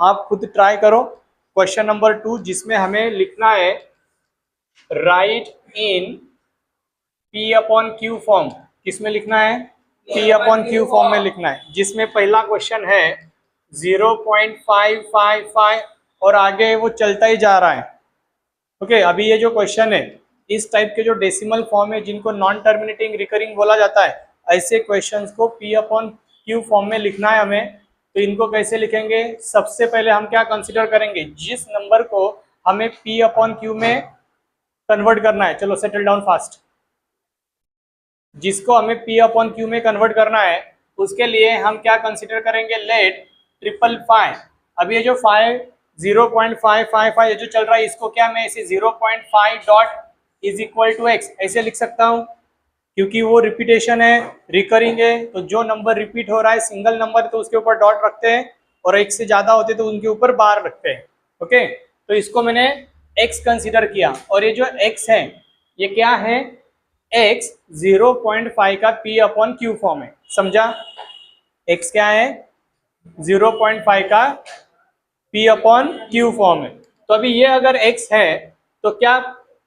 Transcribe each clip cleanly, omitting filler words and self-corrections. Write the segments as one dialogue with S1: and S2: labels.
S1: आप खुद ट्राई करो। क्वेश्चन नंबर 2 जिसमें हमें लिखना है राइट इन P अपॉन Q फॉर्म। किसमें लिखना है? P अपॉन Q फॉर्म में लिखना है, जिसमें पहला क्वेश्चन है 0.555 और आगे वो चलता ही जा रहा है। ओके, अभी ये जो क्वेश्चन है इस टाइप के जो डेसिमल फॉर्म है जिनको नॉन टर्मिनेटिंग रिकरिंग बोला जाता है, ऐसे क्वेश्चंस को P अपॉन Q फॉर्म में लिखना है हमें। तो इनको कैसे लिखेंगे? सबसे पहले हम क्या कंसीडर करेंगे, जिस नंबर को हमें P अपॉन Q में कन्वर्ट करना है। चलो सेटल डाउन फास्ट। जिसको हमें P अपॉन Q में कन्वर्ट करना है उसके लिए हम क्या कंसीडर करेंगे, लेट 555। अब ये जो 0.555 ये जो चल रहा है इसको क्या मैं इसे 0.5 dot is equal to x ऐसे लिख सकता हूँ, क्योंकि वो रिपीटेशन है, रिकरिंग है। तो जो नंबर रिपीट हो रहा है सिंगल नंबर तो उसके ऊपर डॉट रखते हैं, और एक से ज्यादा होते तो उनके ऊपर बार रखते हैं। ओके, तो इसको मैंने एक्स कंसीडर किया, और ये जो एक्स है ये क्या है, x 0.5 का P अपॉन Q फॉर्म है। समझा? x क्या है? 0.5 का P अपॉन Q फॉर्म है। तो अभी ये अगर x है तो क्या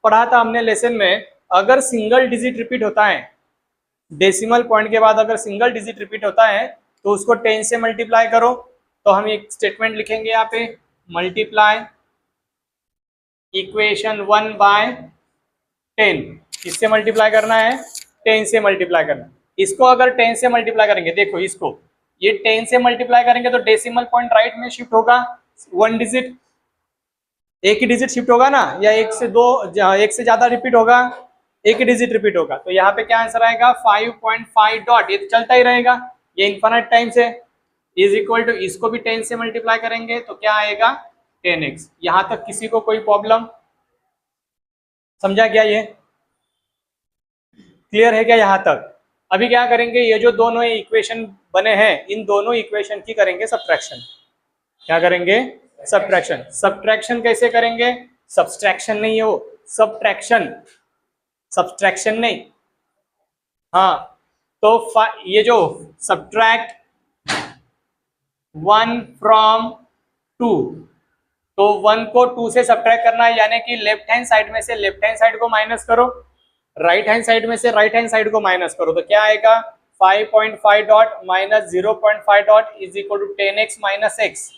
S1: पढ़ा था हमने लेसन में, अगर सिंगल डिजिट रिपीट होता है डेसिमल पॉइंट के बाद, अगर सिंगल डिजिट रिपीट होता है तो उसको 10 से मल्टीप्लाई करो। तो हम एक स्टेटमेंट लिखेंगे यहाँ पे, मल्टीप्लाई इक्वेशन 1 बाय 10। किससे मल्टीप्लाई करना है? 10 से मल्टीप्लाई करना। इसको अगर 10 से मल्टीप्लाई करेंगे, देखो इसको ये 10 से मल्टीप्लाई करेंगे तो डेसिमल पॉइंट राइट में शिफ्ट होगा, 1 डिजिट, एक ही डिजिट शिफ्ट होगा ना, या एक से ज्यादा रिपीट होगा, एक ही डिजिट रिपीट होगा। तो यहाँ पे क्या आंसर आएगा, 5.5 डॉट, ये तो चलता ही रहेगा, ये इनफाइनाइट टाइम से, इज इक्वल टू इसको भी 10 से मल्टीप्लाई करेंगे तो क्या आएगा, 10x। यहाँ तक किसी को कोई प्रॉब्लम? समझा क्या? ये क्लियर है क्या यहाँ तक? अभी क्या करेंगे, ये जो दोनों इक्वेशन बने हैं इन दोनों इक्वेशन की करेंगे सब्ट्रैक्शन। क्या करेंगे? सब्ट्रैक्शन। सब्ट्रैक्शन कैसे करेंगे? सब्सट्रैक्शन नहीं है वो, सब्ट्रैक्शन, सब्सट्रैक्शन नहीं। हाँ, तो ये जो सब्ट्रैक्ट 1 फ्रॉम 2, तो 1 को 2 से सब्ट्रैक्ट करना है, यानी कि लेफ्ट हैंड साइड में से लेफ्ट हैंड साइड को माइनस करो, राइट हैंड साइड में से राइट हैंड साइड को माइनस करो। तो क्या आएगा, 5.5 dot minus 0.5 dot is equal to 10x minus x।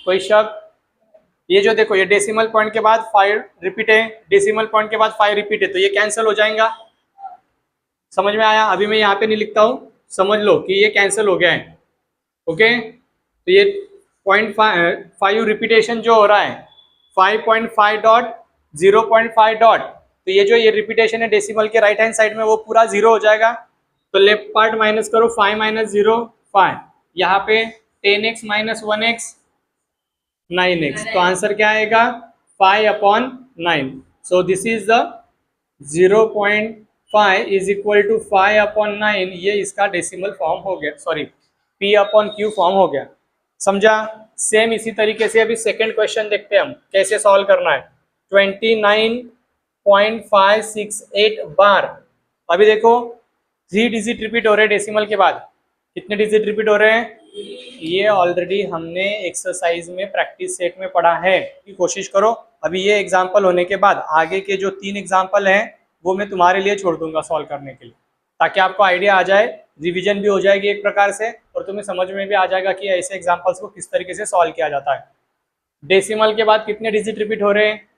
S1: कोई शक? ये जो देखो ये डेसिमल पॉइंट के बाद 5 रिपीट है, डेसिमल पॉइंट के बाद 5 रिपीट है, तो ये कैंसिल हो जाएगा। समझ में आया? अभी मैं यहाँ पे नहीं लिखता हूँ, समझ लो कि ये कैंसिल हो गया है। ओके, तो ये 0.5 रिपीटेशन जो हो रहा है, 5.5 डॉट 0.5 डॉट, तो ये जो ये रिपीटेशन है डेसिमल के राइट हैंड साइड में वो पूरा 0 हो जाएगा। तो लेफ्ट पार्ट माइनस करो, 5 माइनस 0 5, यहाँ पे 10x माइनस 1x 9x। तो आंसर क्या आएगा, 5 upon 9। So this is the 0.5 is equal to 5 upon 9। ये इसका डेसिमल फॉर्म हो गया, sorry P upon Q form हो गया। समझा? सेम इसी तरीके से अभी सेकंड क्वेश्चन देखते हैं हम कैसे सॉल्व करना है। 29.568 बार। अभी देखो 3 डिजिट रिपीट हो रहे हैं डेसिमल के बाद। कितने डिजिट रिपीट हो रहे हैं? ये ऑलरेडी हमने एक्सरसाइज में प्रैक्टिस सेट में पढ़ा है, की कोशिश करो। अभी ये एग्जाम्पल होने के बाद आगे के जो 3 एग्जाम्पल हैं वो मैं तुम्हारे लिए छोड़ दूंगा सॉल्व करने के लिए, ताकि आपको आइडिया आ जाए, रिवीजन भी हो जाएगी एक प्रकार से, और तुम्हें समझ में भी आ जाएगा कि ऐसे एग्जाम्पल्स को किस तरीके से सॉल्व किया जाता है। डेसिमल के बाद कितने डिजिट रिपीट हो रहे हैं?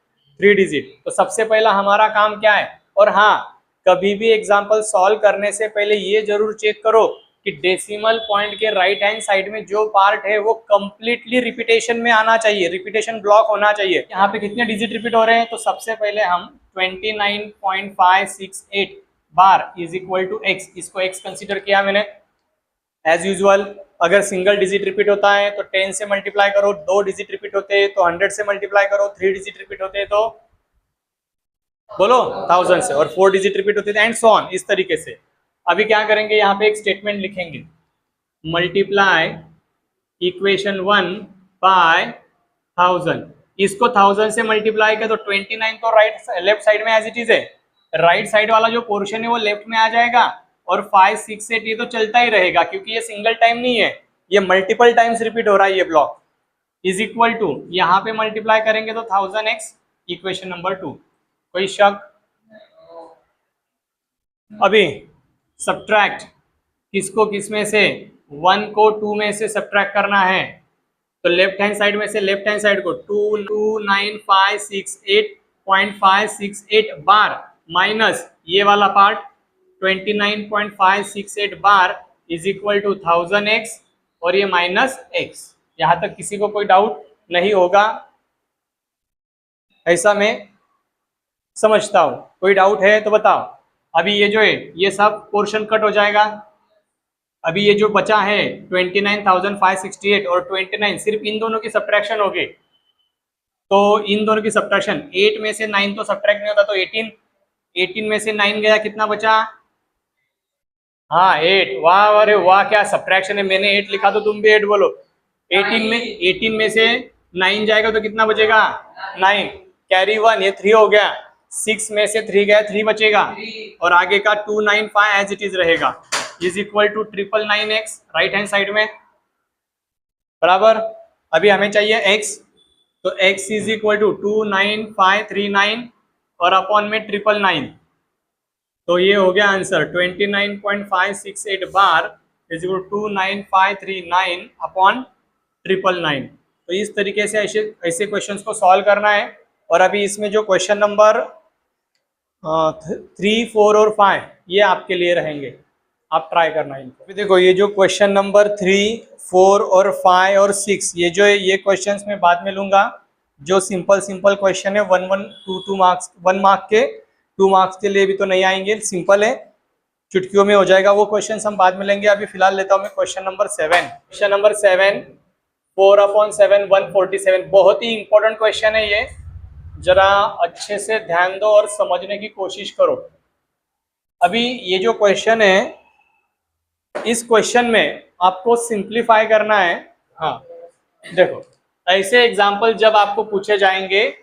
S1: 3 डिजिट। तो सबसे पहला हमारा काम क्या है? और हाँ, कभी भी एग्जाम्पल सॉल्व करने से पहले ये जरूर चेक करो कि डेसिमल पॉइंट के राइट हैंड साइड में जो पार्ट है वो कंप्लीटली रिपीटेशन में आना चाहिए, रिपीटेशन ब्लॉक होना चाहिए। यहाँ पे कितने डिजिट रिपीट हो रहे हैं? तो सबसे पहले हम 29.568 bar is equal to x, इसको x कंसीडर किया मैंने। एज यूजुअल अगर सिंगल डिजिट रिपीट होता है तो 10 से मल्टीप्लाई करो, 2 डिजिट रिपीट होते हैं तो 100 से मल्टीप्लाई करो, 3 डिजिट रिपीट होते हैं तो बोलो 1000 से, और 4 डिजिट रिपीट होते हैं एंड सो ऑन, इस तरीके से। अभी क्या करेंगे, यहाँ पे एक स्टेटमेंट लिखेंगे, मल्टीप्लाई इक्वेशन 1 बाय 1000। इसको 1000 से मल्टीप्लाई किया तो 29 तो लेफ्ट साइड में एज इट इज है, राइट साइड वाला जो पोर्शन है वो लेफ्ट में आ जाएगा, और 5 6 8 ये तो चलता ही रहेगा, क्योंकि ये सिंगल टाइम नहीं है, ये मल्टीपल टाइम्स रिपीट हो रहा है ये ब्लॉक। इज इक्वल टू, यहाँ पे मल्टीप्लाई करेंगे तो 1000x, इक्वेशन नंबर 2। कोई शक? अभी सब्ट्रैक्ट किसको किस में से, 1 को 2 में से सब्ट्रैक्ट करना है, तो लेफ्ट हैंड साइड में से लेफ्ट हैंड साइड को 29568.568 बार माइनस ये वाला part 29.568 bar is equal to 1000x और ये माइनस x। यहां तक किसी को कोई डाउट नहीं होगा, ऐसा मैं समझता हूं। कोई डाउट है तो बताओ। अभी ये जो है ये सब पोर्शन कट हो जाएगा। अभी ये जो बचा है 29,568 और 29, सिर्फ इन दोनों की सब्ट्रैक्शन होगी। तो इन दोनों की सब्ट्रैक्शन, 8 में से 9 तो सब्ट्रैक्ट नहीं होता, तो 18 में से 9 गया, कितना बचा? हाँ 8। वाह, अरे वाह, क्या सब्ट्रैक्शन है। मैंने 8 लिखा तो तुम भी 8 बोलो। 18 में से 9 जाएगा तो कितना बचेगा? 9, कैरी 1, ये 3 हो गया। 6 में से 3 गया, 3 बचेगा और आगे का 295 एज इट इज रहेगा, is equal to 999x right hand side में, बराबर। अभी हमें चाहिए x, तो x इज इक्वल टू 29539 और अपॉन में 999, तो ये हो गया answer 29.568 bar is equal to 29539 upon 999। तो इस तरीके से ऐसे क्वेश्चंस को सॉल्व करना है। और अभी इसमें जो क्वेश्चन नंबर 3, 4 और 5 ये आपके लिए रहेंगे, आप ट्राई करना है इनको। देखो ये जो क्वेश्चन नंबर 3, 4 और 5 और 6 ये जो है ये क्वेश्चंस मैं बाद में लूंगा। जो सिंपल क्वेश्चन है 1 मार्क्स, 1 मार्क के, 2 मार्क्स के लिए भी तो नहीं आएंगे, सिंपल है, चुटकियों में हो जाएगा, वो क्वेश्चंस हम बाद में लेंगे। अभी फिलहाल लेता हूँ मैं क्वेश्चन नंबर 7। क्वेश्चन नंबर 7, 4/7 147, बहुत ही इंपॉर्टेंट क्वेश्चन है ये, जरा अच्छे से ध्यान दो और समझने की कोशिश करो। अभी ये जो क्वेश्चन है, इस क्वेश्चन में आपको सिंप्लीफाई करना है। हाँ देखो, ऐसे एग्जाम्पल जब आपको पूछे जाएंगे,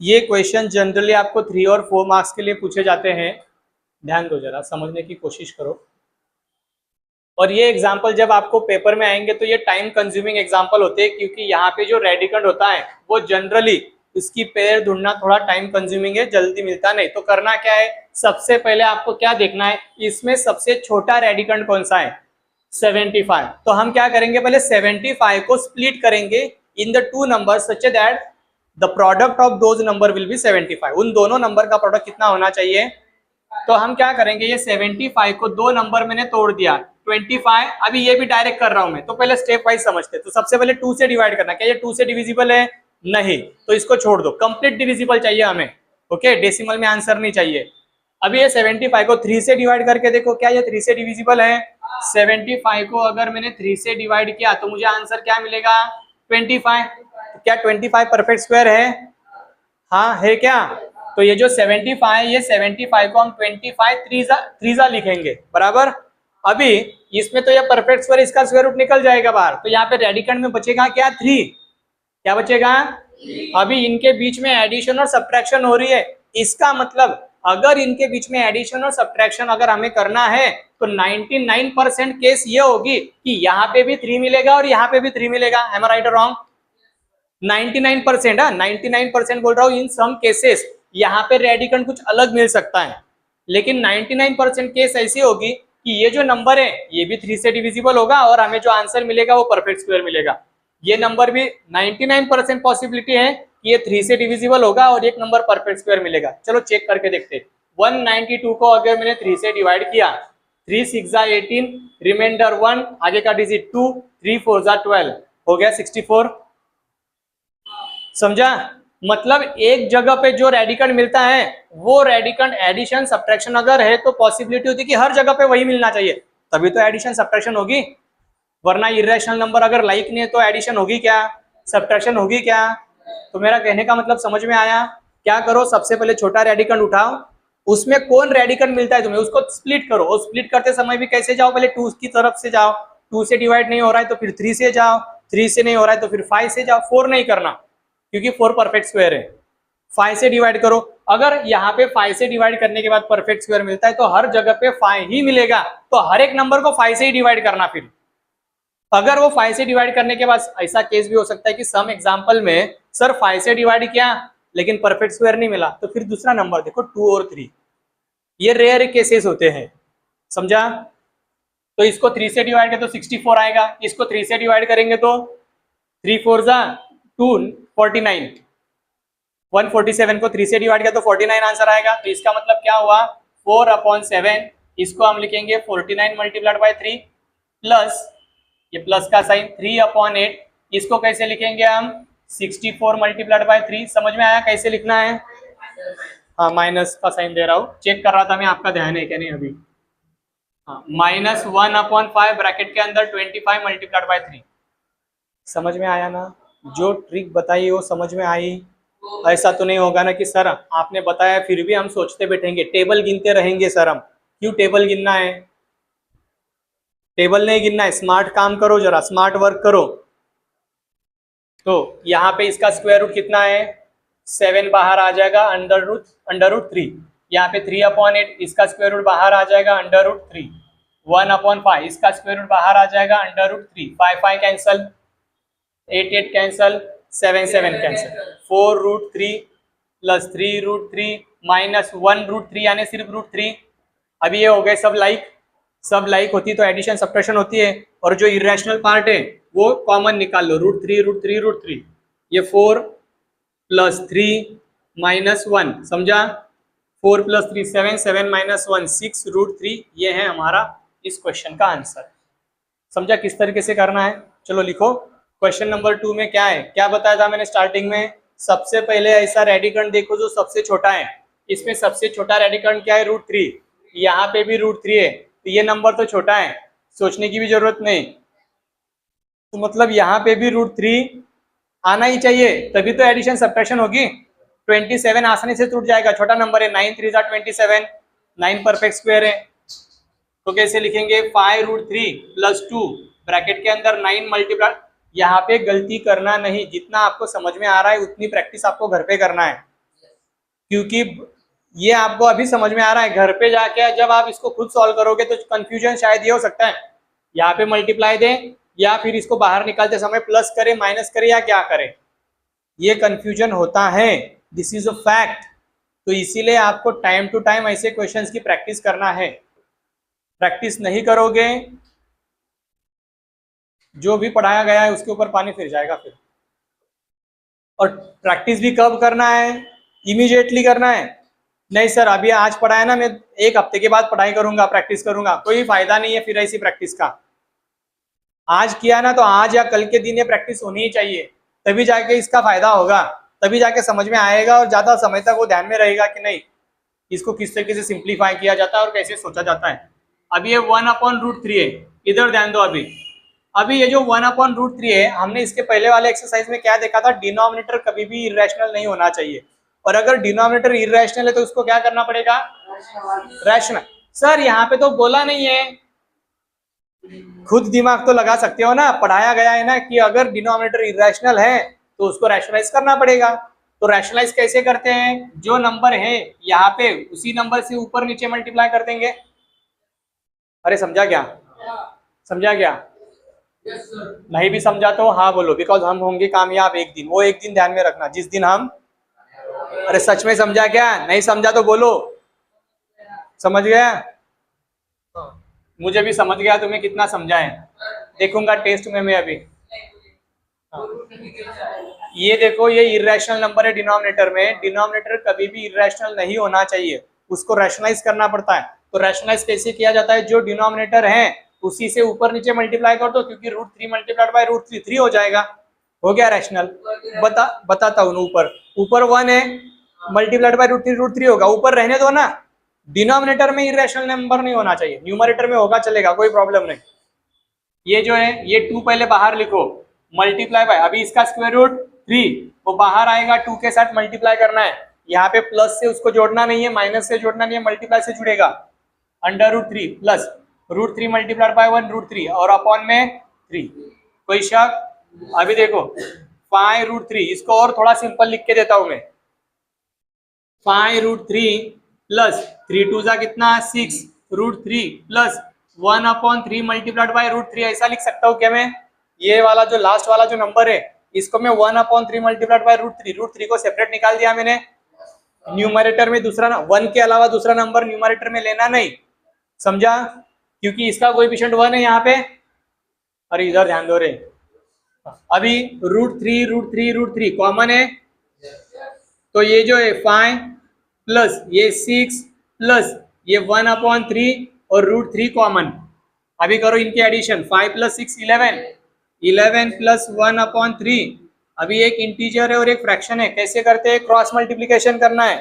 S1: ये क्वेश्चन जनरली आपको 3 और 4 मार्क्स के लिए पूछे जाते हैं। ध्यान दो, जरा समझने की कोशिश करो। और ये एग्जाम्पल जब आपको पेपर में आएंगे तो ये टाइम कंज्यूमिंग एग्जाम्पल होते हैं, क्योंकि यहाँ पे जो रेडिकंड होता है वो जनरली उसकी पेयर ढूंढना थोड़ा टाइम कंज्यूमिंग है, जल्दी मिलता नहीं। तो करना क्या है, सबसे पहले आपको क्या देखना है, इसमें सबसे छोटा रेडिकंड कौन सा है? 75। तो हम क्या करेंगे, पहले 75 को स्प्लिट करेंगे in the 2 number such that the product of those number will be 75। उन दोनों नंबर का प्रोडक्ट कितना होना चाहिए? तो हम क्या करेंगे, ये 75 को 2 नंबर मैंने तोड़ दिया, 25। अभी ये भी डायरेक्ट कर रहा हूं मैं, तो पहले स्टेप वाइज समझते। तो सबसे पहले 2 से डिवाइड करना। क्या ये 2 से डिविजिबल है? नहीं, तो इसको छोड़ दो, कंप्लीट डिविजिबल चाहिए हमें। ओके, डेसिमल में आंसर नहीं चाहिए। अभी ये 75 को 3 से डिवाइड करके देखो, क्या ये 3 से डिविजिबल है? 75 को अगर मैंने 3 से डिवाइड किया तो मुझे आंसर क्या मिलेगा? 25। क्या 25 परफेक्ट स्क्वायर है? हाँ है क्या? तो ये जो 75, ये 75 को हम 25 3 लिखेंगे, बराबर। अभी इसमें तो ये परफेक्ट स्क्वायर, इसका स्क्वायर रूट निकल जाएगा बाहर, तो यहाँ पे रेडिकंड में बचेगा क्या? 3। क्या बचेगा? अभी इनके बीच में एडिशन और सब्ट्रैक्शन हो रही है, इसका मतलब अगर इनके बीच में एडिशन और सब्ट्रैक्शन अगर हमें करना है तो 99% केस ये होगी कि यहाँ पे भी 3 मिलेगा और यहाँ पे भी 3 मिलेगा। एम आई राइट और रॉन्ग? 99%, 99% बोल रहा हूँ। इन सम केसेस यहाँ पे रेडिकंड कुछ अलग मिल सकता है, लेकिन 99% केस ऐसी होगी कि ये जो नंबर है ये भी 3 से डिविजिबल होगा और हमें जो आंसर मिलेगा वो परफेक्ट स्क्वायर मिलेगा। ये नंबर भी 99% पॉसिबिलिटी है कि ये 3 से डिविजिबल होगा और एक नंबर परफेक्ट स्क्वायर मिलेगा। चलो चेक करके देखते हैं। 192 को अगर मैंने 3 से डिवाइड किया, 3 6 18, रिमाइंडर 1, आगे का डिजिट 2, 3 4 12, हो गया 64। समझा? मतलब एक जगह पे जो रेडिकंड मिलता है वो रेडिकंड एडिशन सब्ट्रैक्शन अगर है तो पॉसिबिलिटी होती है कि हर जगह पे वही मिलना चाहिए, तभी तो एडिशन सब्ट्रैक्शन होगी। वरना इरेशनल नंबर अगर लाइक नहीं है तो एडिशन होगी क्या? सब्ट्रैक्शन होगी क्या? तो मेरा कहने का मतलब समझ में आया? क्या करो, सबसे पहले छोटा रेडिकंड उठाओ, उसमें कौन रेडिकंड मिलता है तुम्हें उसको स्प्लिट करो, और स्प्लिट करते समय भी कैसे जाओ, पहले 2 की तरफ से जाओ, 2 से डिवाइड नहीं हो रहा है तो फिर 3 से जाओ, 3 से नहीं हो रहा है तो फिर 5 से जाओ, 4 नहीं करना क्योंकि 4 परफेक्ट स्क्वायर है। 5 से डिवाइड करो, अगर यहाँ पे 5 से डिवाइड करने के बाद परफेक्ट स्क्वायर मिलता है तो हर जगह पे 5 ही मिलेगा, तो हर एक नंबर को 5 से ही डिवाइड करना, फिर अगर वो 5 से डिवाइड करने के बाद ऐसा केस भी हो सकता है कि सम एग्जाम्पल में सर 5 से डिवाइड किया लेकिन परफेक्ट स्क्वायर नहीं मिला, तो फिर दूसरा नंबर देखो 2 और 3, ये रेयर केसेस होते हैं, समझा। तो इसको 3 से डिवाइड करें तो 64 आएगा, इसको 3 से डिवाइड करेंगे तो 3 4 जा 2 49, 147 को 3 से डिवाइड किया तो 49 आंसर आएगा। तो इसका मतलब क्या हुआ 4/7, इसको हम लिखेंगे 49 मल्टीप्लाइड बाय 3 प्लस ये प्लस का साइन 3/8, इसको कैसे लिखेंगे हम 64 मल्टीप्लाइड बाय 3। समझ में आया कैसे लिखना है? हाँ माइनस का साइन दे रहा हूँ, चेक कर रहा था मैं आपका ध्यान है क्या नहीं अभी। हाँ -1/5 ब्रैकेट के अंदर 25 मल्टीप्लाइड बाय 3। समझ में आया ना? जो ट्रिक बताई वो समझ में आई? ऐसा तो नहीं होगा ना कि सर आपने बताया फिर भी हम सोचते बैठेंगे, टेबल गिनते रहेंगे सर हम। क्यों टेबल गिनना है? टेबल नहीं गिनना है, स्मार्ट काम करो, जरा स्मार्ट वर्क करो। तो यहाँ पे इसका स्क्वायर रूट कितना है 7 बाहर आ जाएगा अंडर रूट 3, यहाँ पे 3/8 इसका स्क्वायर रूट बाहर आ जाएगा अंडर रूट 3, 1/5 इसका स्क्वायर रूट बाहर आ जाएगा under root 3, 5 cancel, 8 cancel, 7 cancel, 4√3 plus 3√3 minus 1√3 यानी सिर्फ √3। अभी ये हो गए सब लाइक होती तो एडिशन सब्ट्रैक्शन होती है, और जो इरेशनल पार्ट है वो कॉमन निकाल लो, √3 ये 4 प्लस 3 माइनस 1, समझा। 4 प्लस 3 7, 7 माइनस 1 6√3, ये है हमारा इस क्वेश्चन का आंसर। समझा किस तरीके से करना है? चलो लिखो। क्वेश्चन नंबर 2 में क्या है, क्या बताया था मैंने स्टार्टिंग में? सबसे पहले ऐसा रेडिकंड देखो जो सबसे छोटा है। इसमें सबसे छोटा रेडिकंड क्या है √3, यहाँ पे भी √3 है, तो ये नंबर तो छोटा है, सोचने की भी जरूरत नहीं। तो मतलब यहाँ पे भी √3 आना ही चाहिए, तभी तो एडिशन सब्ट्रैक्शन होगी। 27 आसानी से टूट जाएगा, छोटा नंबर है, 9 3 27, 9 परफेक्ट स्क्वायर है। तो कैसे लिखेंगे 5√3 प्लस 2 ब्रैकेट के अंदर 9 मल्टीप्लाई। यहाँ पे गलती करना नहीं, जितना आपको समझ में आ रहा है उतनी प्रैक्टिस आपको घर पे करना है, क्योंकि ये आपको अभी समझ में आ रहा है, घर पे जाके जब आप इसको खुद सॉल्व करोगे तो कंफ्यूजन शायद ये हो सकता है, यहाँ पे मल्टीप्लाई दें या फिर इसको बाहर निकालते समय प्लस करें माइनस करें या क्या करें, ये कंफ्यूजन होता है, दिस इज अ फैक्ट। तो इसीलिए आपको टाइम टू टाइम ऐसे क्वेश्चंस की प्रैक्टिस करना है। प्रैक्टिस नहीं करोगे जो भी पढ़ाया गया है उसके ऊपर पानी फिर जाएगा फिर। और प्रैक्टिस भी कब करना है? इमीडिएटली करना है। नहीं सर अभी आज पढ़ाया ना, मैं 1 हफ्ते के बाद पढ़ाई करूंगा, प्रैक्टिस करूंगा, कोई फायदा नहीं है फिर ऐसी प्रैक्टिस का। आज किया ना तो आज या कल के दिन ये प्रैक्टिस होनी ही चाहिए, तभी जाके इसका फायदा होगा, तभी जाके समझ में आएगा और ज्यादा समय तक वो ध्यान में रहेगा कि नहीं इसको किस तरीके से सिंप्लीफाई किया जाता है और कैसे सोचा जाता है। अभी ये 1/√3 है, इधर ध्यान दो। अभी ये जो 1/√3 है, हमने इसके पहले वाले एक्सरसाइज में क्या देखा था, डिनोमिनेटर कभी भी इरेशनल नहीं होना चाहिए, और अगर डिनोमिनेटर इरेशनल है तो उसको क्या करना पड़ेगा, रैशनल। सर यहाँ पे तो बोला नहीं है, खुद दिमाग तो लगा सकते हो ना, पढ़ाया गया है ना कि अगर डिनोमिनेटर इरेशनल है तो उसको रैशनलाइज करना पड़ेगा। तो रैशनलाइज कैसे करते हैं, जो नंबर है यहाँ पे उसी नंबर से ऊपर नीचे मल्टीप्लाई कर देंगे। अरे समझा क्या? समझा क्या? नहीं भी समझा तो हाँ बोलो, बिकॉज हम होंगे कामयाब एक दिन, वो एक दिन ध्यान में रखना जिस दिन हम। अरे सच में समझा क्या? नहीं समझा तो बोलो। समझ गया? मुझे भी समझ गया तुम्हें कितना समझा है, देखूंगा टेस्ट में मैं अभी। ये देखो ये इरेशनल नंबर है डिनोमिनेटर में, डिनोमिनेटर कभी भी इरेशनल नहीं होना चाहिए, उसको रैशनलाइज करना पड़ता है। तो रैशनलाइज कैसे किया जाता है, जो डिनोमिनेटर है उसी से ऊपर नीचे मल्टीप्लाई कर दो, क्योंकि √3 मल्टीप्लाइड बाय √3 3 हो जाएगा, हो गया रैशनल। बताता हूँ, ऊपर 1 है मल्टीप्लाइड बाय √3 होगा, ऊपर रहने दो ना, डिनोमिनेटर में इरेशनल नंबर नहीं होना चाहिए, न्यूमरेटर में होगा चलेगा, कोई प्रॉब्लम नहीं। ये जो है ये 2 पहले बाहर लिखो, मल्टीप्लाई बाय, अभी इसका स्क्वायर रूट 3 वो बाहर आएगा, 2 के साथ मल्टीप्लाई करना है, यहाँ पे प्लस से उसको जोड़ना नहीं है, माइनस से जोड़ना नहीं है, मल्टीप्लाई से जुड़ेगा, अंडर√3 प्लस √3 मल्टीप्लाइड बाय 1 √3 और अपॉन में 3। कोई शक? अभी देखो 5√3, इसको और थोड़ा सिंपल लिख के देता हूं मैं, 5√3 प्लस 3 2 जा कितना 6 √3 प्लस 1/3 मल्टीप्लाइड बाय √3, ऐसा लिख सकता हूँ क्या मैं? ये वाला जो लास्ट वाला जो नंबर है इसको मैं 1/3 मल्टीप्लाइड बाय √3 को सेपरेट निकाल दिया मैंने। न्यूमरेटर में दूसरा 1 के अलावा दूसरा नंबर न्यूमरेटर में लेना नहीं, समझा? क्योंकि इसका कोएफिशिएंट 1 है यहाँ पे। अरे इधर ध्यान दो रे, अभी √3 कॉमन है, तो ये जो है 5 प्लस ये 6 प्लस ये 1/3 और √3 कॉमन। अभी करो इनके एडिशन, 5 प्लस 6 11 प्लस 1/3। अभी एक इंटीजर है और एक फ्रैक्शन है, कैसे करते हैं? क्रॉस मल्टीप्लिकेशन करना है।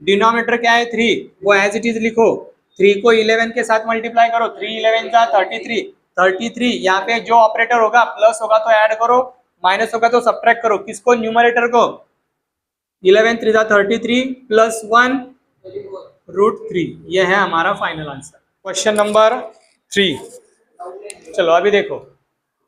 S1: डिनोमिनेटर क्या है 3, वो एज इट इज लिखो। 3 को 11 के साथ मल्टीप्लाई करो, 3 11 का 33। यहाँ पे जो ऑपरेटर होगा प्लस होगा तो ऐड करो, माइनस होगा तो सब्ट्रैक्ट करो। किसको? न्यूमरेटर को। 11 3 33 प्लस 1 √3। यह है हमारा फाइनल आंसर। Question number 3। चलो अभी देखो,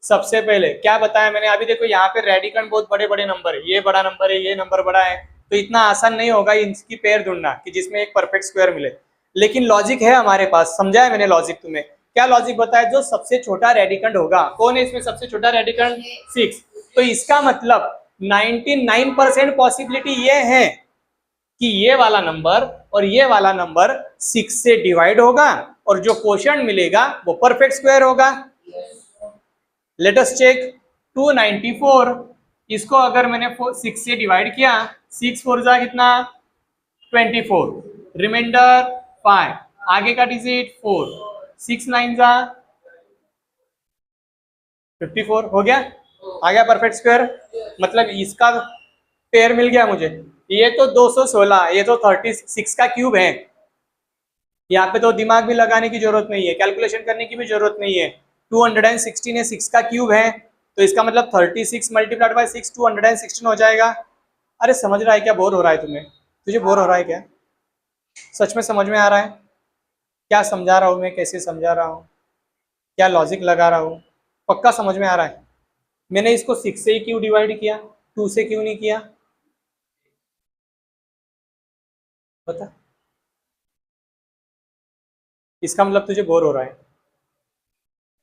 S1: सबसे पहले क्या बताया मैंने? अभी देखो यहाँ पे रेडिकन बहुत बड़े बड़े नंबर है, ये बड़ा नंबर है, ये नंबर बड़ा है, तो इतना आसान नहीं होगा इनकी पेयर ढूंढना कि जिसमें एक परफेक्ट स्क्वायर मिले। लेकिन लॉजिक है हमारे पास, समझा है मैंने लॉजिक तुम्हें? क्या लॉजिक बताया? जो सबसे छोटा रेडिकन होगा, कौन है इसमें सबसे छोटा रेडिकन? 6। तो इसका मतलब 99% पॉसिबिलिटी ये है कि ये वाला नंबर और ये वाला नंबर 6 से डिवाइड होगा और जो क्वोशिएंट मिलेगा वो परफेक्ट स्क्वायर होगा। Let us check 294। इसको अगर मैंने 6 से डिवाइड किया, 6 4 जा कितना? 24, रिमाइंडर 5, आगे का डिजिट 4, 6 9 जा 54, हो गया? आ गया परफेक्ट स्क्वायर। मतलब इसका पेयर मिल गया मुझे। ये तो 216, ये तो 36 का क्यूब है। यहाँ पे तो दिमाग भी लगाने की जरूरत नहीं है, कैलकुलेशन करने की भी जरूरत नहीं है। 216 है, 6 का क्यूब है, तो इसका मतलब 36 मल्टीप्लाइड बाय 6 216 हो जाएगा। अरे समझ रहा है क्या? बोर हो रहा है तुम्हें? तुझे बोर हो रहा है क्या? सच में समझ में आ रहा है क्या समझा रहा हूँ मैं? कैसे समझा रहा हूँ? क्या लॉजिक लगा रहा हूँ? पक्का समझ में आ रहा है? मैंने इसको 6 से ही क्यों डिवाइड किया, 2 से क्यों नहीं किया? बता। इसका मतलब तुझे बोर हो रहा है?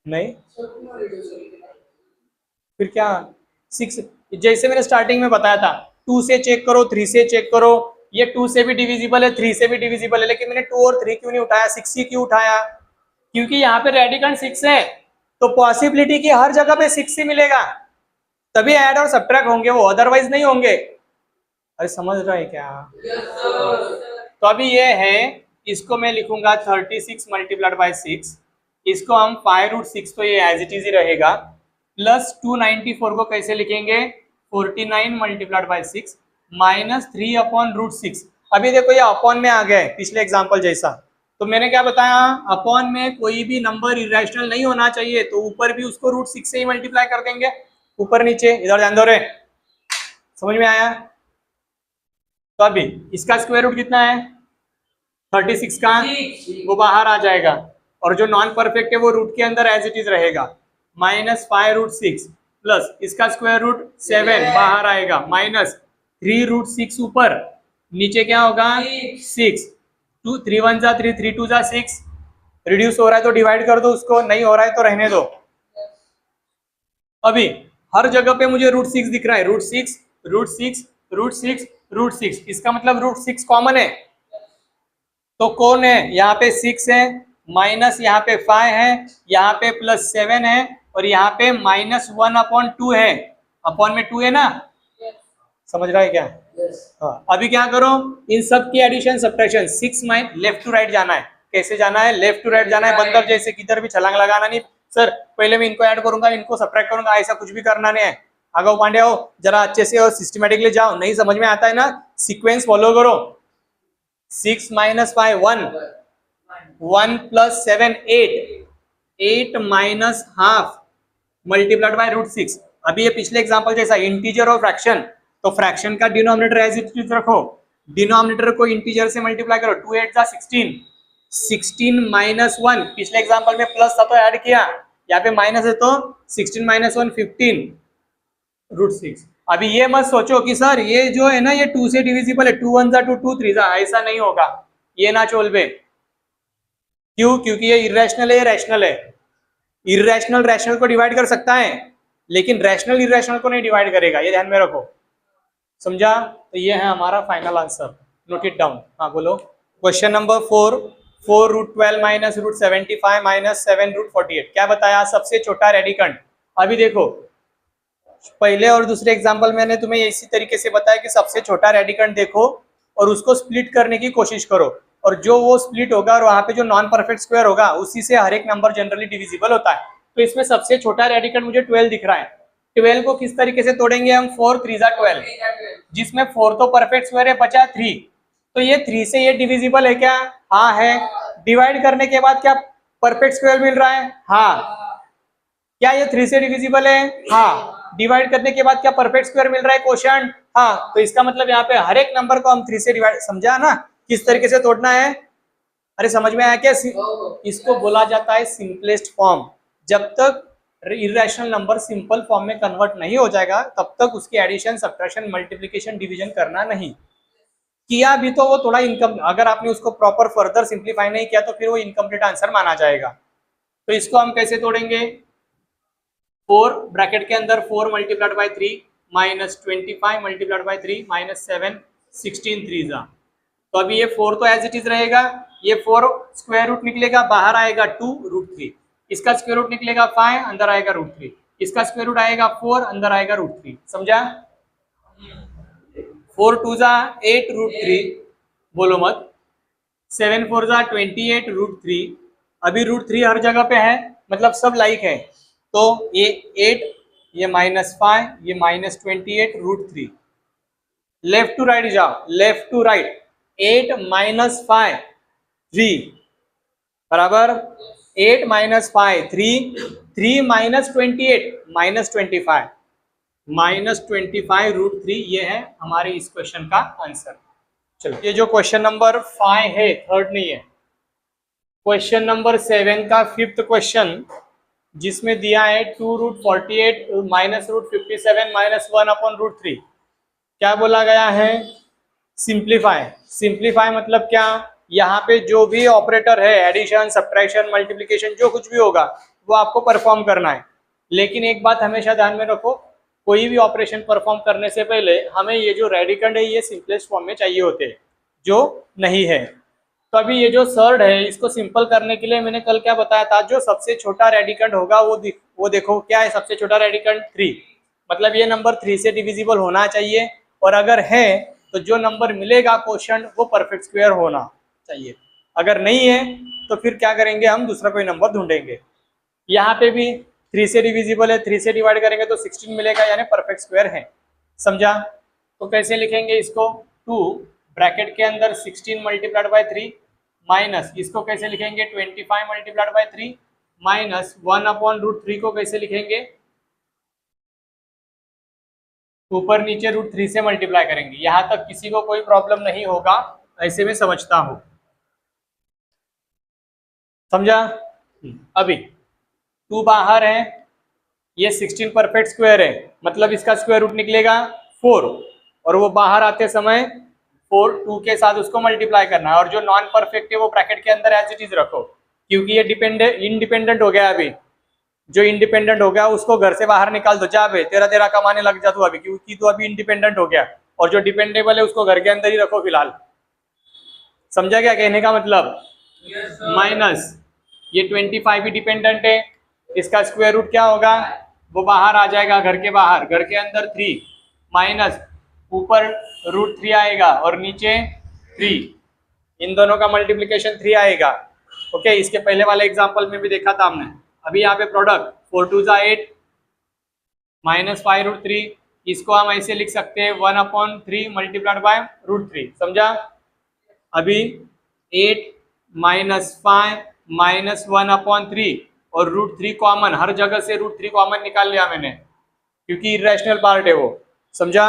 S1: नहीं? फिर क्या? 6 जैसे मैंने स्टार्टिंग में बताया था, 2 से चेक करो, 3 से चेक करो। ये 2 से भी डिविजिबल है, 3 से भी डिविजिबल है, लेकिन मैंने 2 और 3 क्यों नहीं उठाया, 6 ही क्यों उठाया? क्योंकि यहाँ पे रेडिकन 6 है, तो पॉसिबिलिटी की हर जगह पे 6 ही मिलेगा, तभी ऐड और सब्ट्रैक्ट होंगे वो, अदरवाइज नहीं होंगे। अरे समझ रहा है क्या? तो अभी ये है, इसको मैं लिखूंगा 36 मल्टीप्लाइड बाय 6, इसको हम 5√6, तो ये एज इट इज ही रहेगा, प्लस 294 को कैसे लिखेंगे? 49 मल्टीप्लाइड बाय 6 माइनस 3/√6। अभी देखो ये अपॉन में आ गया है पिछले एग्जांपल जैसा। तो मैंने क्या बताया? अपॉन में कोई भी नंबर इरेशनल नहीं होना चाहिए, तो ऊपर भी उसको √6 से ही मल्टीप्लाई कर देंगे, ऊपर नीचे। इधर ध्यान दो रे, समझ में आया? तो अभी इसका स्क्वायर रूट कितना है? 36 का, वो बाहर आ जाएगा, और जो नॉन परफेक्ट है वो रूट के अंदर एज इट इज रहेगा, माइनस 5√6 प्लस इसका स्क्वायर रूट 7 बाहर आएगा, माइनस 3√6 ऊपर, नीचे क्या होगा? 6, 2 3 1 जा 3, 3 2 जा 6। रिड्यूस हो रहा है तो डिवाइड कर दो उसको, नहीं हो रहा है तो रहने दो। अभी हर जगह पे मुझे √6 दिख रहा है, √6 √6 √6 √6, इसका मतलब √6 कॉमन है, तो कौन है? यहाँ पे 6 है, माइनस यहाँ पे 5 है, यहाँ पे प्लस 7 है, और यहाँ पे -1/2 है। अपॉन में 2 है ना, समझ रहा है क्या? हाँ। अभी क्या करो? इन सब की एडिशन सब्ट्रैक्शन, 6 माइन लेफ्ट टू राइट जाना है। कैसे जाना है? लेफ्ट टू राइट जाना है, बंदर जैसे, किधर भी छलांग लगाना नहीं। सर पहले मैं इनको ऐड करूंगा, इनको सब्ट्रैक्ट करूंगा, ऐसा कुछ भी करना नहीं है। आगे पांडे हो, जरा अच्छे से और सिस्टमेटिकली जाओ। नहीं समझ में आता है ना, सीक्वेंस फॉलो करो। 6 - 5 1, 1 + 7 8, 8 माइनस हाफ मल्टीप्लाइड बाय √6। अभी ये पिछले एग्जांपल जैसा इंटीजर और फ्रैक्शन, तो फ्रैक्शन का डिनोमिनेटर एज इट इज रखो, डिनोमिनेटर को इंटीजर से मल्टीप्लाई करो, 2 8 जा 16, 16 - 1, पिछले एग्जांपल में प्लस था तो ऐड किया, यहाँ पे माइनस है तो 16 - 1 15 √6। अभी ये मत सोचो कि सर ये जो है ना ये 2 से डिविजिबल है, 2 1 जा 2, 2 3 जा, ऐसा नहीं होगा, ये ना चोल बे। क्यों? क्योंकि ये इरेशनल है, ये रैशनल है। इरेशनल रैशनल को डिवाइड कर सकता है, लेकिन रैशनल इरेशनल को नहीं डिवाइड करेगा, ये ध्यान में रखो, समझा। तो ये है हमारा final answer, note it down. हाँ बोलो। क्वेश्चन नंबर 4, 4√12 माइनस √75 माइनस 7√48, क्या बताया सबसे छोटा रेडिकंड। अभी देखो पहले और दूसरे एग्जाम्पल मैंने तुम्हें इसी तरीके से बताया कि सबसे छोटा रेडिकंड देखो और उसको स्प्लिट करने की कोशिश करो, और जो वो स्प्लिट होगा और वहां पे जो नॉन परफेक्ट स्क्वायर होगा उसी से हर एक नंबर जनरली डिविजिबल होता है। तो इसमें सबसे छोटा रेडिकंड मुझे 12 दिख रहा है। 12 को किस तरीके से तोड़ेंगे हम, 4 3 12, जिसमें 4 तो परफेक्ट स्क्वायर है, बचा 3, तो ये 3 से ये डिविजिबल है क्या, हाँ है। डिवाइड करने के बाद क्या परफेक्ट स्क्वायर मिल रहा है, हाँ। क्या ये 3 से डिविजिबल है, हाँ। डिवाइड करने के बाद क्या परफेक्ट स्क्वायर मिल रहा है, क्वोशिएंट, हाँ। तो इसका मतलब यहाँ पे हर एक नंबर को हम 3 से डिवाइड, समझा ना किस तरीके से तोड़ना है। अरे समझ में आया क्या, इसको बोला जाता है सिंपलेस्ट फॉर्म। जब तक इरेशनल नंबर सिंपल फॉर्म में कन्वर्ट नहीं हो जाएगा तब तक उसकी एडिशन, सब्ट्रैक्शन, मल्टीप्लिकेशन, डिवीजन करना नहीं। किया भी तो वो थोड़ा इनकम, अगर आपने उसको प्रॉपर फर्दर सिंप्लीफाई नहीं किया तो फिर वो इनकम्प्लीट आंसर माना जाएगा। तो इसको हम कैसे तोड़ेंगे, 4 ब्रैकेट के अंदर 4 multiplied by 3 minus 25 multiplied by 3 minus 7, 16 3 जा। तो अभी ये 4 तो एज इट इज रहेगा, ये 4 स्क्वायर रूट निकलेगा, बाहर आएगा 2√3, इसका स्क्वायर रूट निकलेगा 5, अंदर आएगा √3, इसका स्क्वायर रूट आएगा 4, अंदर आएगा √3, समझा। 4 2 जा 8√3, बोलो मत, 7 4 जा 28√3। अभी √3 हर जगह पे है, मतलब सब लाइक है, तो ये 8, ये -5, ये -28√3। लेफ्ट टू राइट जाओ, लेफ्ट टू राइट, 8 - 5 3 बराबर 8 - 5 3, 3 - 28 -25, -25√3, ये है हमारे इस क्वेश्चन का आंसर। चलो ये जो क्वेश्चन नंबर 5 है, थर्ड नहीं है, क्वेश्चन नंबर 7 का 5th क्वेश्चन, जिसमें दिया है 2√48 -√57 -1/√3। क्या बोला गया है, सिंप्लीफाई। सिंप्लीफाई मतलब क्या, यहाँ पे जो भी ऑपरेटर है, एडिशन, सब्ट्रैक्शन, मल्टीप्लिकेशन, जो कुछ भी होगा वो आपको परफॉर्म करना है। लेकिन एक बात हमेशा ध्यान में रखो, कोई भी ऑपरेशन परफॉर्म करने से पहले हमें ये जो रेडिकंड है ये सिंपलेस्ट फॉर्म में चाहिए होते हैं, जो नहीं है। तो अभी ये जो सर्ड है, इसको सिंपल करने के लिए मैंने कल क्या बताया था, जो सबसे छोटा रेडिकंड होगा वो देखो क्या है, सबसे छोटा रेडिकंड 3, मतलब ये नंबर 3 से डिविजिबल होना चाहिए, और अगर है तो जो नंबर मिलेगा क्वोशिएंट वो परफेक्ट स्क्वायर होना चाहिए। अगर नहीं है तो फिर क्या करेंगे, हम दूसरा कोई नंबर ढूंढेंगे। यहाँ पे भी 3 से डिविजिबल है, 3 से डिवाइड करेंगे तो 16 मिलेगा, यानी परफेक्ट स्क्वायर है, समझा। तो कैसे लिखेंगे इसको, 2 ब्रैकेट के अंदर 16 मल्टीप्लाइड बाय 3 माइनस, इसको कैसे लिखेंगे 25 मल्टीप्लाइड बाय 3 माइनस 1/√3 को कैसे लिखेंगे, ऊपर नीचे √3 से मल्टीप्लाई करेंगे। यहां तक किसी को कोई प्रॉब्लम नहीं होगा, ऐसे में समझता हूं, समझा। अभी 2 बाहर है, ये 16 परफेक्ट स्क्वायर है, मतलब इसका स्क्वायर रूट निकलेगा 4, और वो बाहर आते समय 4 2 के साथ उसको मल्टीप्लाई करना है, और जो नॉन परफेक्ट है वो ब्रैकेट के अंदर एज इट इज रखो, क्योंकि ये इंडिपेंडेंट हो गया। अभी जो इंडिपेंडेंट हो गया उसको घर से बाहर निकाल दो, जा बे तेरा तेरा कमाने लग जा तू अभी, क्योंकि तू अभी इंडिपेंडेंट हो गया, और जो डिपेंडेबल है उसको घर के अंदर ही रखो फिलहाल, समझा क्या कहने का मतलब। माइनस ये 25 भी डिपेंडेंट है, इसका स्क्वायर रूट क्या होगा, वो बाहर आ जाएगा, घर के बाहर, घर के अंदर 3 माइनस ऊपर √3 आएगा और नीचे 3, इन दोनों का मल्टीप्लिकेशन 3 आएगा। ओके, इसके पहले वाले एग्जांपल में भी देखा था हमने। अभी यहाँ पे प्रोडक्ट 4 2 जा 8 माइनस 5√3, इसको हम ऐसे लिख सकते हैं 1/3 मल्टीप्लाइड बाय √3, समझा। अभी 8 - 5 माइनस 1/3 और √3 कॉमन, हर जगह से √3 कॉमन निकाल लिया मैंने, क्योंकि इरेशनल पार्ट है वो, समझा।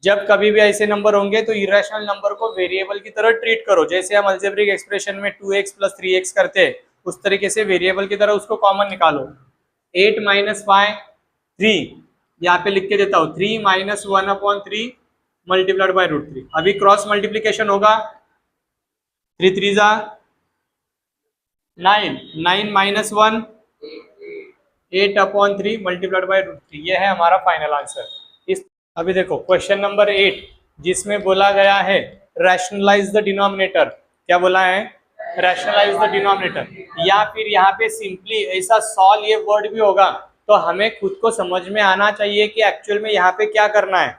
S1: जब कभी भी ऐसे नंबर होंगे तो इरेशनल नंबर को वेरिएबल की तरह ट्रीट करो, जैसे हम अलजेब्रिक एक्सप्रेशन में 2x + 3x करते हैं, उस तरीके से वेरिएबल की तरह उसको कॉमन निकालो। 8 - 5 3, यहाँ पे लिख के देता हूँ, 3 - 1/3 मल्टीप्लाइड बाय √3। अभी क्रॉस मल्टीप्लिकेशन होगा, 3 3 जा 9, 9 - 1 8/3 मल्टीप्लाइड बाय √3, ये है हमारा फाइनल आंसर। इस अभी देखो क्वेश्चन नंबर 8 जिसमें बोला गया है रैशनलाइज द डिनोमिनेटर, क्या बोला है, रैशनलाइज द डिनोमिनेटर, या फिर यहाँ पे सिंपली ऐसा सॉल्व ये वर्ड भी होगा तो हमें खुद को समझ में आना चाहिए कि एक्चुअल में यहाँ पे क्या करना है।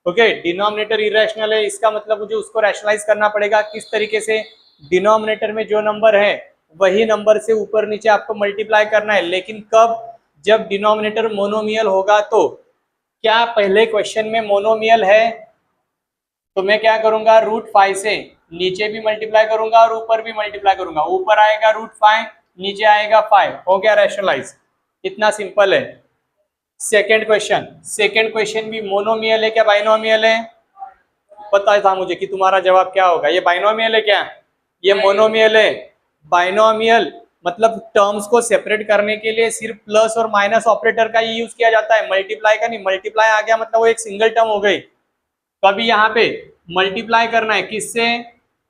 S1: ओके, डिनोमिनेटर इरेशनल है, इसका मतलब मुझे उसको रैशनलाइज करना पड़ेगा। किस तरीके से, डिनोमिनेटर में जो नंबर है वही नंबर से ऊपर नीचे आपको मल्टीप्लाई करना है, लेकिन कब, जब डिनोमिनेटर मोनोमियल होगा। तो क्या पहले क्वेश्चन में मोनोमियल है तो मैं क्या करूंगा, √5 से नीचे भी मल्टीप्लाई करूंगा और ऊपर भी मल्टीप्लाई करूंगा, ऊपर आएगा √5, नीचे आएगा 5, हो गया रैशनलाइज, इतना सिंपल है। सेकंड क्वेश्चन भी मोनोमियल है क्या बाइनोमियल है, पता था मुझे कि तुम्हारा जवाब क्या होगा, ये बाइनोमियल है क्या, ये मोनोमियल है। बाइनोमियल मतलब टर्म्स को सेपरेट करने के लिए सिर्फ प्लस और माइनस ऑपरेटर का ही यूज किया जाता है, मल्टीप्लाई का नहीं। मल्टीप्लाई आ गया मतलब वो एक सिंगल टर्म हो गई। तो अभी यहाँ पे मल्टीप्लाई करना है किससे,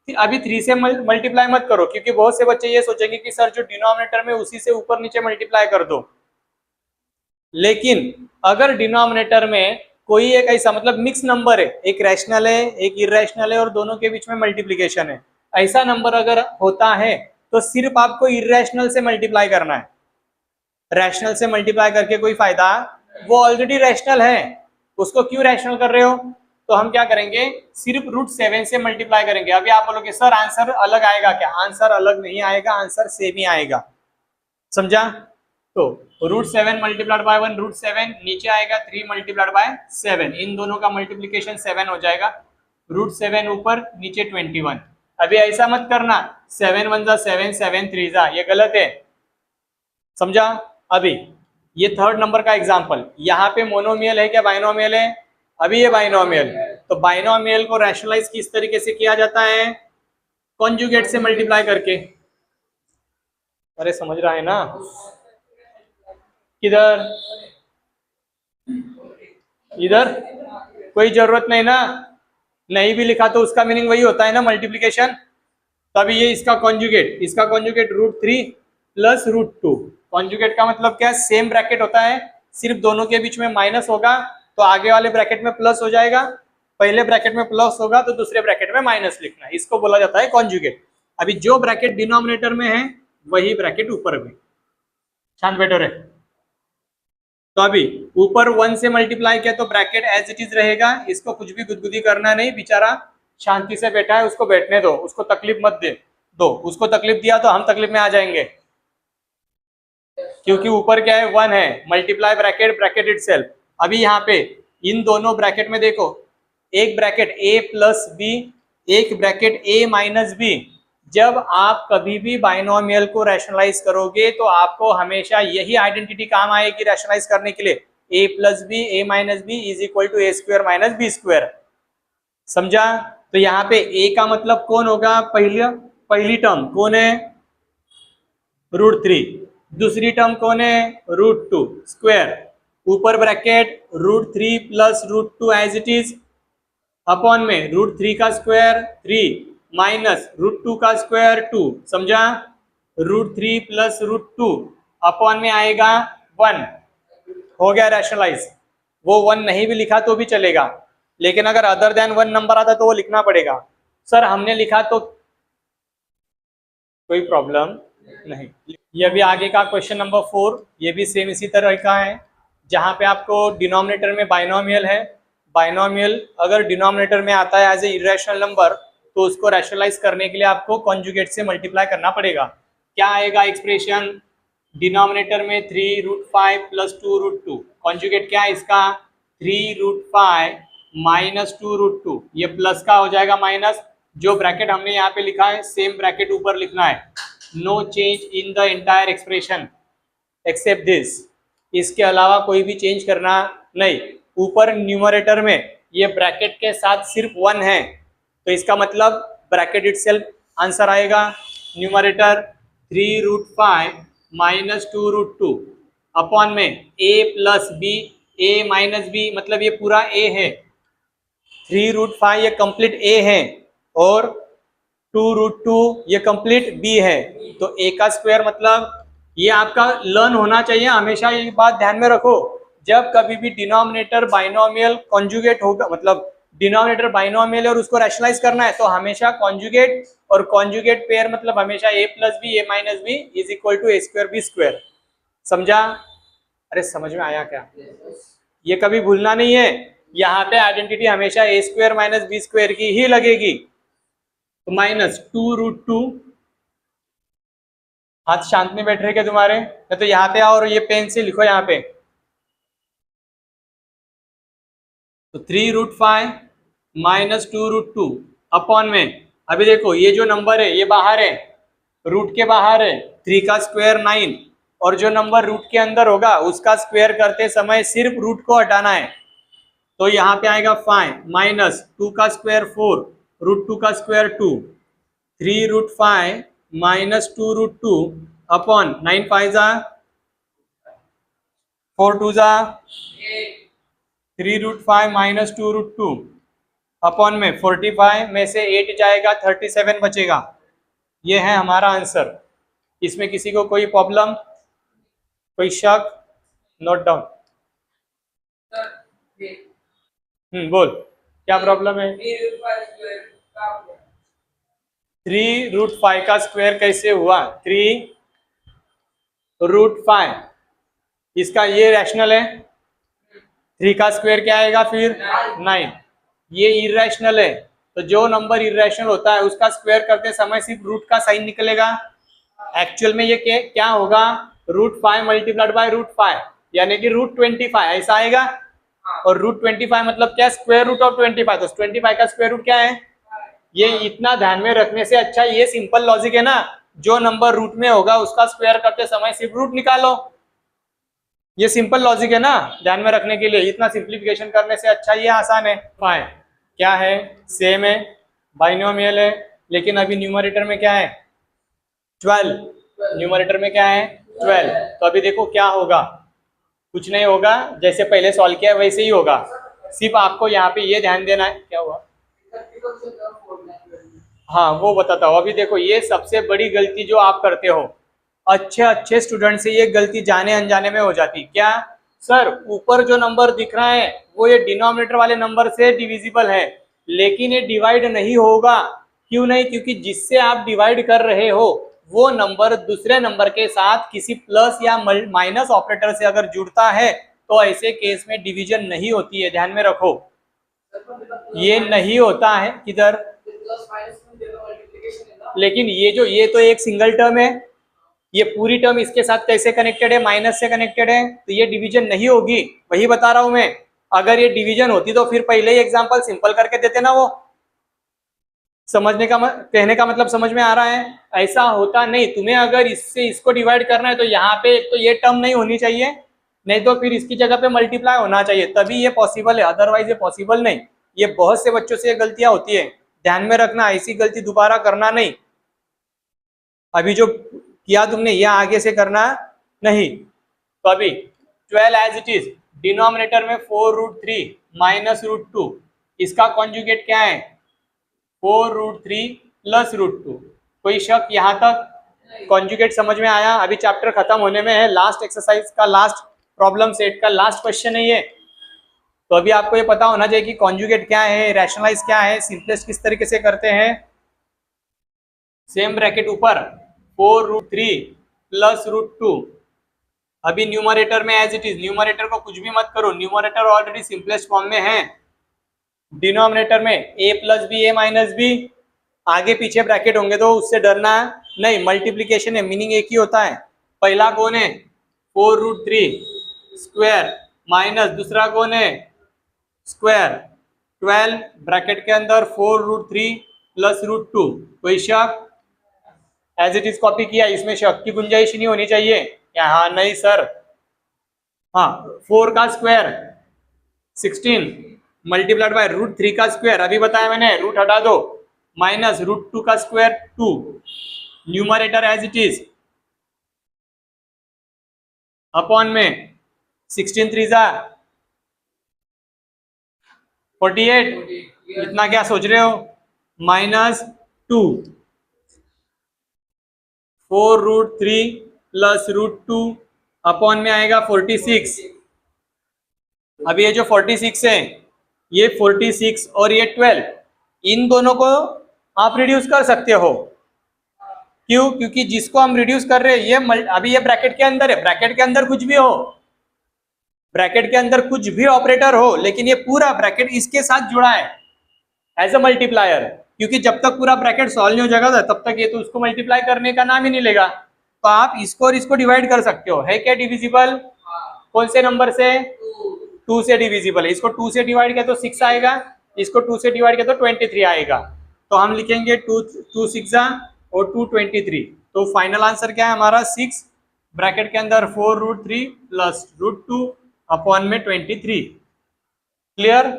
S1: अभी 3 से मल्टीप्लाई मत करो, क्योंकि बहुत से बच्चे ये सोचेंगे कि सर जो डिनोमिनेटर में उसी से ऊपर नीचे मल्टीप्लाई कर दो। लेकिन अगर डिनोमिनेटर में कोई एक ऐसा मतलब मिक्स नंबर है, एक रैशनल है एक इरेशनल है और दोनों के बीच में मल्टीप्लिकेशन है, ऐसा नंबर अगर होता है तो सिर्फ आपको इरेशनल से मल्टीप्लाई करना है। रैशनल से मल्टीप्लाई करके कोई फायदा, वो ऑलरेडी रैशनल है, उसको क्यों रैशनल कर रहे हो। तो हम क्या करेंगे, सिर्फ √7 से मल्टीप्लाई करेंगे। अभी आप बोलोगे सर आंसर अलग आएगा क्या, आंसर अलग नहीं आएगा, आंसर सेम ही आएगा, समझा। तो √7 मल्टीप्लाइड बाय 1 √7, नीचे आएगा 3 मल्टीप्लाइड बाय 7, इन दोनों का मल्टीप्लिकेशन 7 हो जाएगा, √7 ऊपर नीचे 21। अभी ऐसा मत करना 7 1 जा 7 7 3 जा, ये गलत है, समझा। अभी ये थर्ड नंबर का एग्जांपल, यहाँ पे मोनोमियल है क्या बाइनोमियल है, अभी ये बाइनोमियल। तो बाइनोमियल को रैशनलाइज किस तरीके से किया जाता है, कॉन्जुगेट से मल्टीप्लाई करके। अरे समझ रहा है ना, किधर, इधर कोई जरूरत नहीं ना, नहीं भी लिखा तो उसका मीनिंग वही होता है ना, मल्टीप्लिकेशन। तभी ये इसका कॉन्जुगेट √3 प्लस √2, कॉन्जुगेट का मतलब क्या है, सेम ब्रैकेट होता है, सिर्फ दोनों के बीच में माइनस होगा तो आगे वाले ब्रैकेट में प्लस हो जाएगा, पहले ब्रैकेट में प्लस होगा तो दूसरे ब्रैकेट में माइनस लिखना है, इसको बोला जाता है कॉन्जुगेट। अभी जो ब्रैकेट डिनोमिनेटर में है वही ब्रैकेट ऊपर में, शांत बैठो रे। तो अभी ऊपर 1 से मल्टीप्लाई किया तो ब्रैकेट एज इट इज रहेगा, इसको कुछ भी गुदगुदी करना नहीं, बेचारा शांति से बैठा है, उसको बैठने दो, उसको तकलीफ मत दो, उसको तकलीफ दिया तो हम तकलीफ में आ जाएंगे, क्योंकि ऊपर क्या है 1 है, मल्टीप्लाई ब्रैकेट इटसेल्फ। अभी यहाँ पे इन दोनों ब्रैकेट में देखो, एक ब्रैकेट a प्लस बी, एक ब्रैकेट a माइनस बी। जब आप कभी भी बाइनोमियल को रैशनलाइज करोगे तो आपको हमेशा यही आइडेंटिटी काम आएगी रैशनलाइज करने के लिए, a plus B a minus B is equal to a square minus B square, समझा। तो यहाँ पे a का मतलब कौन होगा, पहली टर्म कौन है, √3, दूसरी टर्म कौन है, √2 स्क्वायर, ऊपर bracket √3 plus √2 as it is, upon में √3 का स्क्वायर 3 माइनस √2 का स्क्वायर 2, समझा। √3 प्लस √2 अपॉन में आएगा 1, हो गया रैशनलाइज। वो 1 नहीं भी लिखा तो भी चलेगा, लेकिन अगर अदर देन 1 नंबर आता तो वो लिखना पड़ेगा। सर हमने लिखा तो कोई प्रॉब्लम नहीं। ये भी आगे का क्वेश्चन नंबर 4, ये भी सेम इसी तरह का है, जहाँ पे आपको डिनोमिनेटर में बाइनोमियल है, बाइनोमियल अगर डिनोमिनेटर में आता है एज ए इरेशनल नंबर तो उसको रैशनलाइज करने के लिए आपको कॉन्जुगेट से मल्टीप्लाई करना पड़ेगा। क्या आएगा एक्सप्रेशन, डिनोमिनेटर में 3√5 प्लस 2√2, कॉन्जुगेट क्या है इसका 3√5 माइनस 2√2, ये प्लस का हो जाएगा माइनस, जो ब्रैकेट हमने यहाँ पे लिखा है सेम ब्रैकेट ऊपर लिखना है, no change in the entire expression except this, इसके अलावा कोई भी चेंज करना नहीं। ऊपर न्यूमरेटर में ये ब्रैकेट के साथ सिर्फ 1 है तो इसका मतलब ब्रैकेट इटसेल्फ आंसर आएगा, न्यूमरेटर 3√5 माइनस 2√2 अपॉन में a plus B, a minus B मतलब ये पूरा a है, 3√5 ये कंप्लीट a है और 2√2 ये कंप्लीट b है, तो a का स्क्वायर मतलब ये आपका लर्न होना चाहिए, हमेशा ये बात ध्यान में रखो। जब कभी भी डिनोमिनेटर बाइनोमियल कॉन्जुगेट होगा, मतलब डिनोमिनेटर बाइनोमियल और उसको रैशनलाइज करना है, तो हमेशा कॉन्जुगेट और कॉन्जुगेट पेयर मतलब हमेशा a plus B A minus B is equal to A square B square. समझा? अरे समझ में आया क्या? ये कभी भूलना नहीं है, यहाँ पे आइडेंटिटी हमेशा ए स्क्वायर माइनस बी स्क्वायर की ही लगेगी। तो -2√2, हाथ शांत में बैठ रहे क्या तुम्हारे? नहीं तो यहाँ पे आओ और ये पेन से लिखो यहाँ पे। तो 3√5 -2√2 अपॉन में, अभी देखो ये जो नंबर है ये बाहर है, रूट के बाहर है, 3 का स्क्वायर 9, और जो नंबर रूट के अंदर होगा उसका स्क्वायर करते समय सिर्फ रूट को हटाना है। तो यहाँ पे आएगा 5 -2 का स्क्वायर 4, √2 का स्क्वायर 2, 3√5 -2√2 अपॉन 9 5 जा 4 2 जा 3√5 -2√2 अपॉन में 45 में से 8 जाएगा 37 बचेगा। ये है हमारा आंसर। इसमें किसी को कोई प्रॉब्लम, कोई शक? Note down. बोल क्या प्रॉब्लम है? 3√5 का स्क्वायर कैसे हुआ? 3√5, इसका ये रैशनल है, 3 का स्क्वायर क्या आएगा फिर? 9। ये इरेशनल है, तो जो नंबर इरेशनल होता है उसका स्क्वायर करते समय सिर्फ रूट का साइन निकलेगा। एक्चुअल में ये क्या होगा? √5 मल्टीप्लाइड बाय √5 यानी कि √25 ऐसा आएगा। और √25 मतलब क्या? Square root of 25। तो 25 का स्क्वायर रूट क्या है? ये इतना ध्यान में रखने से अच्छा ये सिंपल लॉजिक है ना, जो नंबर रूट में होगा उसका स्क्वायर करते समय सिर्फ रूट निकालो। ये सिंपल लॉजिक है ना, ध्यान में रखने के लिए। इतना सिंप्लीफिकेशन करने से अच्छा ये आसान है। फाइन क्या है? सेम है, बाइनोमियल है, लेकिन अभी न्यूमरेटर में क्या है? 12। न्यूमरेटर में क्या है? 12। तो अभी देखो क्या होगा, कुछ नहीं होगा, जैसे पहले सॉल्व किया वैसे ही होगा। सिर्फ आपको यहाँ पे ये ध्यान देना है। क्या हुआ? हाँ वो बताता हूँ। अभी देखो ये सबसे बड़ी गलती जो आप करते हो, अच्छे अच्छे स्टूडेंट से ये गलती जाने अनजाने में हो जाती। क्या सर? ऊपर जो नंबर दिख रहा है वो ये डिनोमिनेटर वाले नंबर से डिविजिबल है, लेकिन ये डिवाइड नहीं होगा। क्यों नहीं? क्योंकि जिससे आप डिवाइड कर रहे हो वो नंबर दूसरे नंबर के साथ किसी प्लस या माइनस ऑपरेटर से अगर जुड़ता है तो ऐसे केस में डिवीजन नहीं होती है। ध्यान में रखो, ये नहीं होता है। किधर? लेकिन ये तो एक सिंगल टर्म है, ये पूरी टर्म इसके साथ कैसे कनेक्टेड है? माइनस से कनेक्टेड है, तो ये डिवीजन नहीं होगी। वही बता रहा हूं मैं। अगर ये डिवीजन होती तो फिर पहले ही एग्जांपल सिंपल करके देते ना। वो समझने का कहने का मतलब समझ में आ रहा है? ऐसा होता नहीं। तुम्हें अगर इससे इसको डिवाइड करना है तो यहाँ पे एक तो ये टर्म नहीं होनी चाहिए, नहीं तो फिर इसकी जगह पे मल्टीप्लाई होना चाहिए, तभी ये पॉसिबल है, अदरवाइज ये पॉसिबल नहीं। ये बहुत से बच्चों से ये गलतियां होती है, ध्यान में रखना, ऐसी गलती दोबारा करना नहीं। अभी जो किया तुमने ये आगे से करना नहीं। तो अभी 12 एज इट इज, डिनोमिनेटर में 4√3 -√2, इसका कॉन्जुगेट क्या है? 4√3 +√2। कोई शक यहाँ तक? कॉन्जुगेट समझ में आया? अभी चैप्टर खत्म होने में है, लास्ट एक्सरसाइज का लास्ट प्रॉब्लम सेट का लास्ट क्वेश्चन है ये। तो अभी आपको ये पता होना चाहिए कि कॉन्जुगेट क्या है, रैशनलाइज क्या है, सिंपलेस्ट किस तरीके से करते हैं। सेम ब्रैकेट ऊपर 4√3 +√2। अभी न्यूमरेटर में एज इट इज, न्यूमरेटर को कुछ भी मत करो, न्यूमरेटर ऑलरेडी सिंपलेस्ट फॉर्म में है। डिनोमिनेटर में a + b a - b, आगे पीछे ब्रैकेट होंगे तो उससे डरना नहीं, मल्टीप्लीकेशन है, मीनिंग एक ही होता है। पहला कौन है? 4√3 स्क्वायर माइनस दूसरा कौन है? स्क्वायर 12 ब्रैकेट के अंदर 4√3 +√2। कोई शक? एज इट इज कॉपी किया, इसमें शक की गुंजाइश नहीं होनी चाहिए। यहाँ नहीं सर। हाँ 4 का स्क्वायर 16 मल्टीप्लाइड बाय √3 का स्क्वायर, अभी बताया मैंने, रूट हटा दो, माइनस √2 का square 2। Numerator as it is upon में 16 3 जा 48, इतना क्या सोच रहे हो? -2 4√3 प्लस √2 अपॉन में आएगा 46। अब ये जो 46 है, ये 46 और ये 12, इन दोनों को आप रिड्यूस कर सकते हो। क्यों? क्योंकि जिसको हम रिड्यूस कर रहे हैं ये अभी ये ब्रैकेट के अंदर है, ब्रैकेट के अंदर कुछ भी हो, ब्रैकेट के अंदर कुछ भी ऑपरेटर हो, लेकिन ये पूरा ब्रैकेट इसके साथ जुड़ा है एज अ मल्टीप्लायर, क्योंकि जब तक पूरा ब्रैकेट सॉल्व नहीं हो जाएगा तब तक ये तो उसको मल्टीप्लाई करने का नाम ही नहीं लेगा। तो आप इसको और इसको डिवाइड कर सकते हो। है क्या डिविजिबल? कौन से नंबर से? 2 से डिविजिबल है। इसको 2 से डिवाइड किया तो 6 आएगा, इसको 2 से डिवाइड किया तो 23 आएगा। तो हम लिखेंगे 2 6 और 2 23। तो फाइनल आंसर क्या है हमारा? 6 ब्रैकेट के अंदर 4√3 प्लस √2 अपॉन में 23। क्लियर?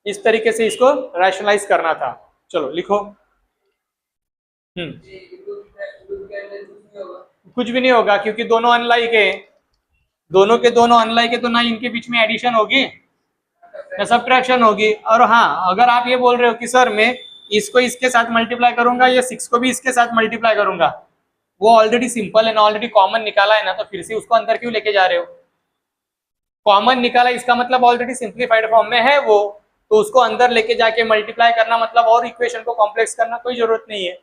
S1: इस तरीके से इसको रैशनलाइज करना था। चलो लिखो। कुछ भी नहीं होगा क्योंकि दोनों अनलाइक है, दोनों के दोनों अनलाइक है, तो ना इनके बीच में एडिशन होगी ना सब्ट्रैक्शन होगी। और हाँ, अगर आप ये बोल रहे हो कि सर मैं इसको इसके साथ मल्टीप्लाई करूंगा या 6 को भी इसके साथ मल्टीप्लाई करूंगा, वो ऑलरेडी सिंपल है ना, ऑलरेडी कॉमन निकाला है ना, तो फिर से उसको अंदर क्यों लेके जा रहे हो? कॉमन निकाला इसका मतलब ऑलरेडी सिंप्लीफाइड फॉर्म में है वो, तो उसको अंदर लेके जाके मल्टीप्लाई करना मतलब और इक्वेशन को कॉम्प्लेक्स करना कोई जरूरत नहीं है।